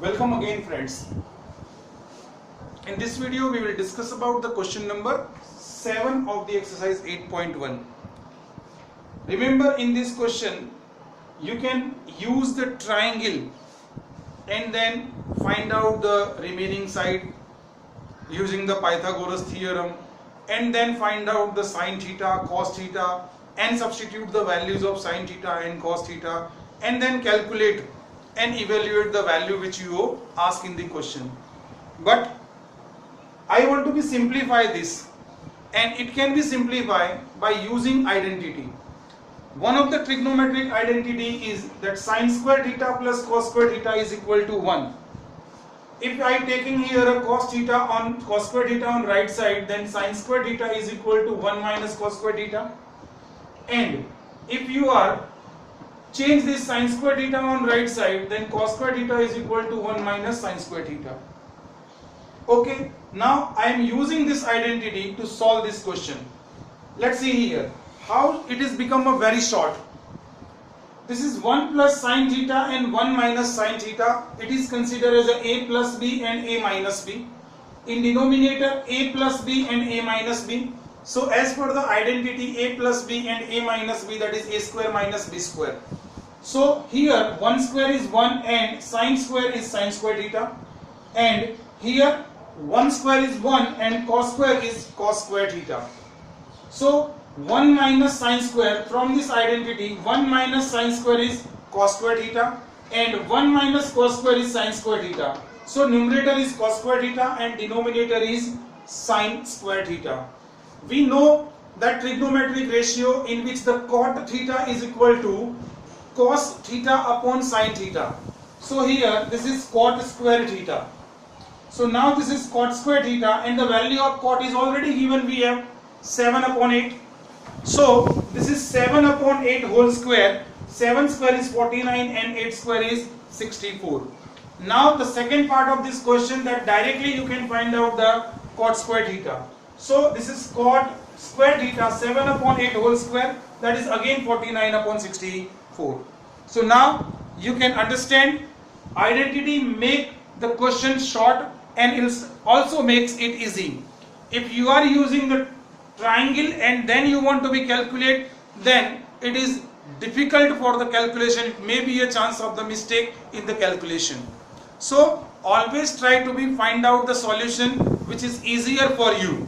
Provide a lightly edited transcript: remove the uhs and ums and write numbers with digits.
Welcome again, friends. In this video we will discuss about the question number 7 of the exercise 8.1. Remember, in this question you can use the triangle and then find out the remaining side using the Pythagoras theorem, and then find out the sin theta, cos theta, and substitute the values of sin theta and cos theta, and then calculate and evaluate the value which you ask in the question. But I want to simplify this, and it can be simplified by using identity. One of the trigonometric identity is that sin square theta plus cos square theta is equal to 1. If I am taking here a cos square theta on right side, then sin square theta is equal to 1 minus cos square theta. And if you are change this sin square theta on right side, then cos square theta is equal to 1 minus sin square theta. Okay, now I am using this identity to solve this question. Let's see here how it is become a very short. This is 1 plus sin theta and 1 minus sin theta. It is considered as a plus b and a minus b. In denominator, a plus b and a minus b. So as per the identity, a plus b and a minus b, that is a square minus b square. So here 1 square is 1 and sin square is sin square theta. And here 1 square is 1 and cos square is cos square theta. So 1 minus sin square, from this identity 1 minus sin square is cos square theta and 1 minus cos square is sin square theta. So numerator is cos square theta and denominator is sin square theta. We know that trigonometric ratio in which the cot theta is equal to cos theta upon sin theta. So here this is cot square theta. So now this is cot square theta, and the value of cot is already given. We have 7 upon 8. So this is 7 upon 8 whole square. 7 square is 49 and 8 square is 64. Now the second part of this question, that directly you can find out the cot square theta. So this is cot square theta, 7 upon 8 whole square, that is again 49 upon 64. So now you can understand identity make the question short, and it also makes it easy. If you are using the triangle and then you want to be calculate, then it is difficult for the calculation. It may be a chance of the mistake in the calculation. So always try to find out the solution which is easier for you.